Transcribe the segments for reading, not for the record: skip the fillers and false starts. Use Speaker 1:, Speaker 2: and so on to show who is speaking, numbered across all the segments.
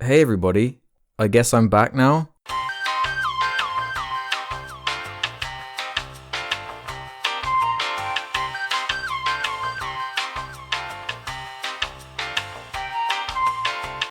Speaker 1: Hey everybody, I guess I'm back now.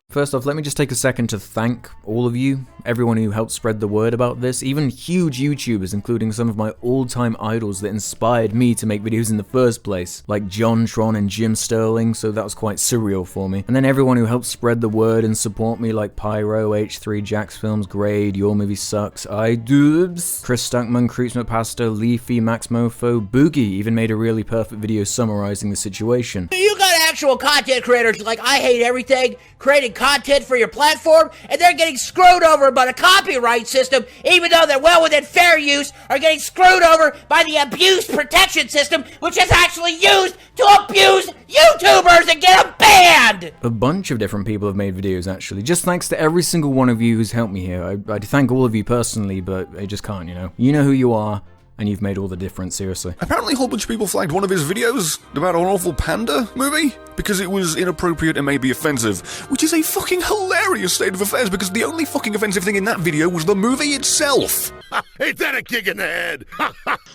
Speaker 1: First off, let me just take a second to thank all of you, everyone who helped spread the word about this, even huge YouTubers, including some of my all-time idols that inspired me to make videos in the first place, like John Tron and Jim Sterling, so that was quite surreal for me. And then everyone who helped spread the word and support me, like Pyro, H3, Jax Films, Grade, Your Movie Sucks, iDubes, Chris Stuckman, Creeps McPasto, Leafy, Max Mofo, Boogie even made a really perfect video summarizing the situation.
Speaker 2: You got actual content creators like I Hate Everything, creating content for your platform, and they're getting screwed over by the copyright system, even though they're well within fair use, are getting screwed over by the abuse protection system, which is actually used to abuse YouTubers and get them banned!
Speaker 1: A bunch of different people have made videos, actually. Just thanks to every single one of you who's helped me here. I thank all of you personally, but I just can't, you know. You know who you are, and you've made all the difference, seriously.
Speaker 3: Apparently a whole bunch of people flagged one of his videos about an awful panda movie because it was inappropriate and maybe offensive, which is a fucking hilarious state of affairs because the only fucking offensive thing in that video was the movie itself.
Speaker 4: Ain't that a kick in the head?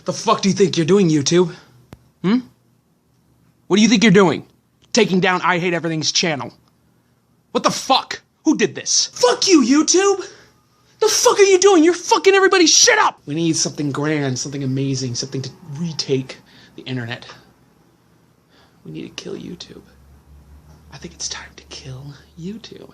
Speaker 5: The fuck do you think you're doing, YouTube? What do you think you're doing? Taking down I Hate Everything's channel. What the fuck? Who did this? Fuck you, YouTube! The fuck are you doing? You're fucking everybody's shit up! We need something grand, something amazing, something to retake the internet. We need to kill YouTube. I think it's time to kill YouTube.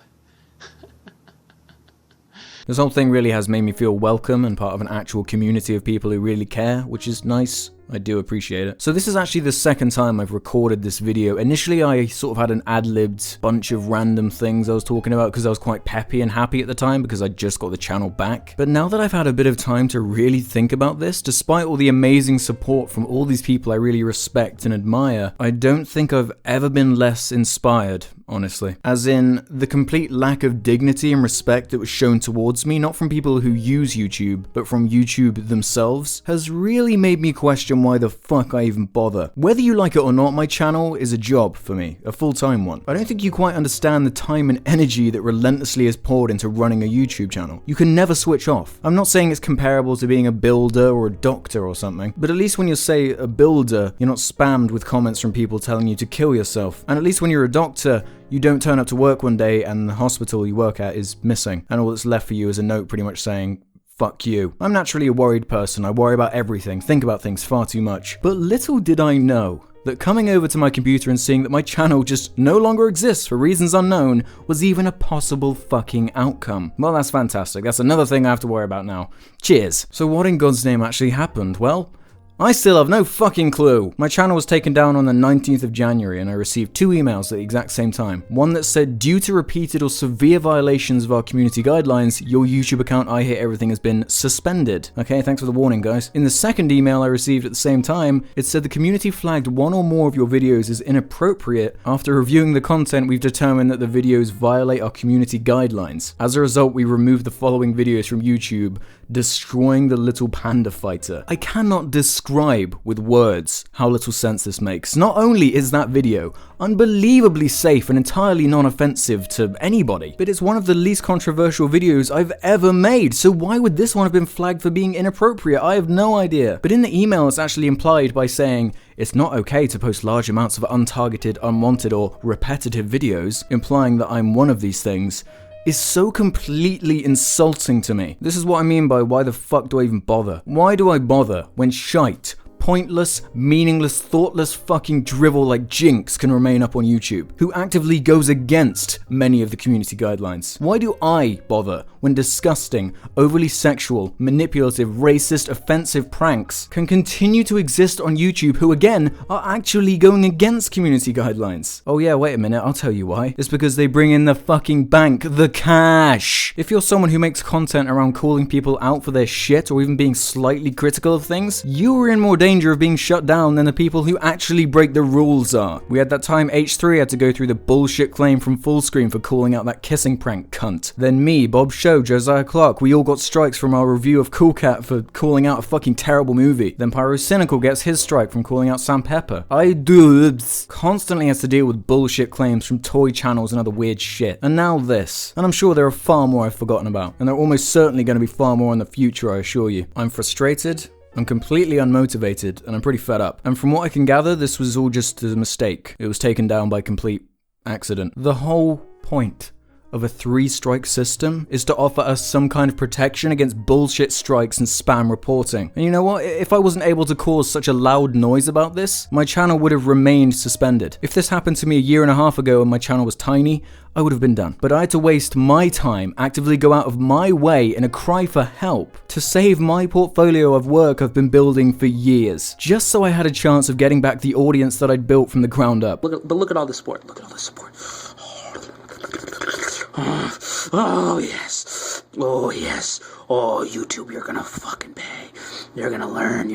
Speaker 1: This whole thing really has made me feel welcome and part of an actual community of people who really care, which is nice. I do appreciate it. So this is actually the second time I've recorded this video. Initially I sort of had an ad-libbed bunch of random things I was talking about because I was quite peppy and happy at the time because I just got the channel back. But now that I've had a bit of time to really think about this, despite all the amazing support from all these people I really respect and admire, I don't think I've ever been less inspired, honestly. As in, the complete lack of dignity and respect that was shown towards me, not from people who use YouTube, but from YouTube themselves, has really made me question why the fuck I even bother. Whether you like it or not, my channel is a job for me, a full-time one. I don't think you quite understand the time and energy that relentlessly is poured into running a YouTube channel. You can never switch off. I'm not saying it's comparable to being a builder or a doctor or something, but at least when you're, say, a builder, you're not spammed with comments from people telling you to kill yourself. And at least when you're a doctor, you don't turn up to work one day and the hospital you work at is missing, and all that's left for you is a note pretty much saying, fuck you. I'm naturally a worried person. I worry about everything, think about things far too much. But little did I know that coming over to my computer and seeing that my channel just no longer exists for reasons unknown was even a possible fucking outcome. Well, that's fantastic. That's another thing I have to worry about now. Cheers. So what in God's name actually happened? Well, I still have no fucking clue. My channel was taken down on the 19th of January and I received 2 emails at the exact same time. One that said, due to repeated or severe violations of our community guidelines, your YouTube account I Hate Everything has been suspended. Okay, thanks for the warning, guys. In the second email I received at the same time, it said the community flagged one or more of your videos as inappropriate. After reviewing the content, we've determined that the videos violate our community guidelines. As a result, we removed the following videos from YouTube, destroying the little panda fighter. I cannot describe with words how little sense this makes. Not only is that video unbelievably safe and entirely non-offensive to anybody, but it's one of the least controversial videos I've ever made, so why would this one have been flagged for being inappropriate? I have no idea. But in the email it's actually implied by saying it's not okay to post large amounts of untargeted, unwanted, or repetitive videos, implying that I'm one of these things, is so completely insulting to me. This is what I mean by why the fuck do I even bother? Why do I bother when shite, pointless, meaningless, thoughtless fucking drivel like Jinx can remain up on YouTube, who actively goes against many of the community guidelines? Why do I bother when disgusting, overly sexual, manipulative, racist, offensive pranks can continue to exist on YouTube who again are actually going against community guidelines? Oh yeah, wait a minute, I'll tell you why. It's because they bring in the fucking bank, the cash. If you're someone who makes content around calling people out for their shit or even being slightly critical of things, you are in more danger danger of being shut down than the people who actually break the rules are. We had that time H3 had to go through the bullshit claim from Fullscreen for calling out that kissing prank cunt. Then me, Bob Show, Josiah Clark, we all got strikes from our review of Cool Cat for calling out a fucking terrible movie. Then Pyrocynical gets his strike from calling out Sam Pepper. iDubbbz constantly has to deal with bullshit claims from toy channels and other weird shit. And now this. And I'm sure there are far more I've forgotten about. And there are almost certainly going to be far more in the future, I assure you. I'm frustrated. I'm completely unmotivated, and I'm pretty fed up. And from what I can gather, this was all just a mistake. It was taken down by complete accident. The whole point of a 3-strike system is to offer us some kind of protection against bullshit strikes and spam reporting. And you know what? If I wasn't able to cause such a loud noise about this, my channel would have remained suspended. If this happened to me a year and a half ago and my channel was tiny, I would have been done. But I had to waste my time, actively go out of my way in a cry for help to save my portfolio of work I've been building for years, just so I had a chance of getting back the audience that I'd built from the ground up.
Speaker 5: Look at all the support. Look at all the support. Oh, yes. Oh, yes. Oh, YouTube, you're gonna fucking pay. You're gonna learn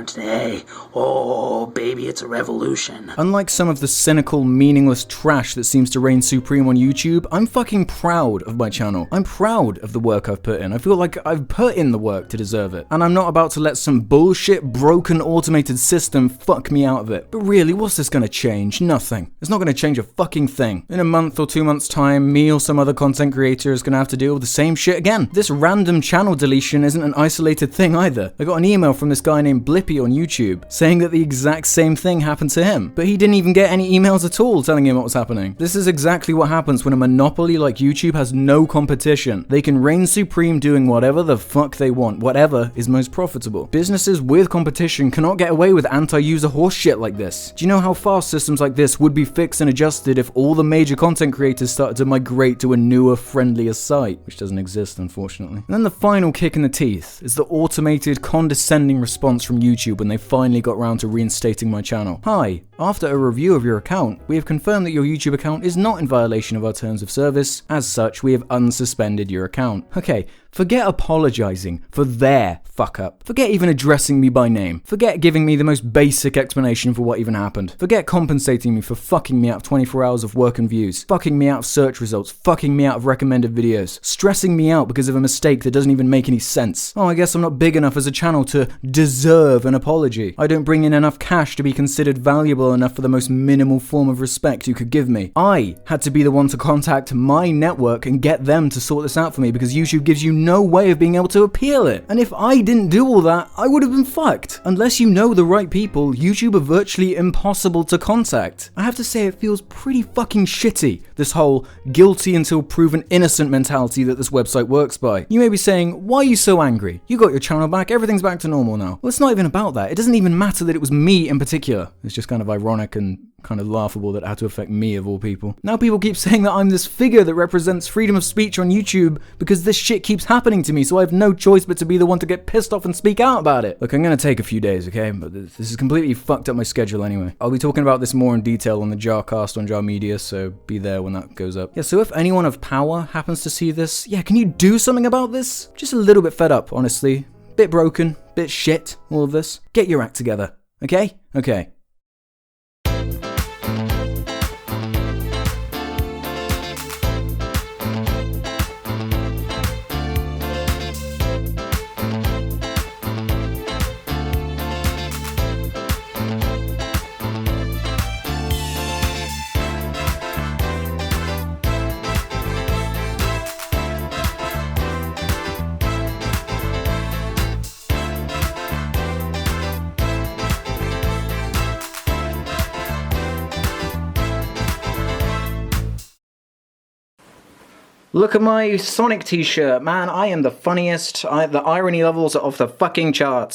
Speaker 5: today. Oh, baby, it's a revolution.
Speaker 1: Unlike some of the cynical, meaningless trash that seems to reign supreme on YouTube, I'm fucking proud of my channel. I'm proud of the work I've put in. I feel like I've put in the work to deserve it. And I'm not about to let some bullshit, broken, automated system fuck me out of it. But really, what's this gonna change? Nothing. It's not gonna change a fucking thing. In a month or 2 months' time, me or some other content creator is gonna have to deal with the same shit again. This random channel deletion isn't an isolated thing either. I got an email from this guy named Blippy on YouTube saying that the exact same thing happened to him, but he didn't even get any emails at all telling him what was happening. This is exactly what happens when a monopoly like YouTube has no competition. They can reign supreme doing whatever the fuck they want, whatever is most profitable. Businesses with competition cannot get away with anti-user horseshit like this. Do you know how fast systems like this would be fixed and adjusted if all the major content creators started to migrate to a newer, friendlier site, which doesn't exist, unfortunately. And then the final kick in the teeth is the automated, condescending response from YouTube when they finally got round to reinstating my channel. Hi, after a review of your account, we have confirmed that your YouTube account is not in violation of our terms of service. As such, we have unsuspended your account. Okay, forget apologizing for their fuck up. Forget even addressing me by name. Forget giving me the most basic explanation for what even happened. Forget compensating me for fucking me out of 24 hours of work and views, fucking me out of search results, fucking me out of recommended videos, stressing me out because of a mistake that doesn't even make any sense. Oh, I guess I'm not big enough as a channel to deserve an apology. I don't bring in enough cash to be considered valuable enough for the most minimal form of respect you could give me. I had to be the one to contact my network and get them to sort this out for me because YouTube gives you no way of being able to appeal it. And if I didn't do all that, I would have been fucked. Unless you know the right people, YouTube are virtually impossible to contact. I have to say it feels pretty fucking shitty, this whole guilty until proven innocent mentality that this website works by. You may be saying, why are you so angry? You got your channel back, everything's back to normal now. Well, it's not even about that. It doesn't even matter that it was me in particular. It's just kind of ironic and kind of laughable that it had to affect me of all people. Now people keep saying that I'm this figure that represents freedom of speech on YouTube because this shit keeps happening to me, so I have no choice but to be the one to get pissed off and speak out about it. Look, I'm gonna take a few days, okay? But this has completely fucked up my schedule anyway. I'll be talking about this more in detail on the Jarcast on Jar Media, so be there when that goes up. Yeah, so if anyone of power happens to see this, yeah, can you do something about this? Just a little bit fed up, honestly. Bit broken, bit shit, all of this. Get your act together, okay? Okay. Look at my Sonic t-shirt, man, I am the funniest. The irony levels are off the fucking charts.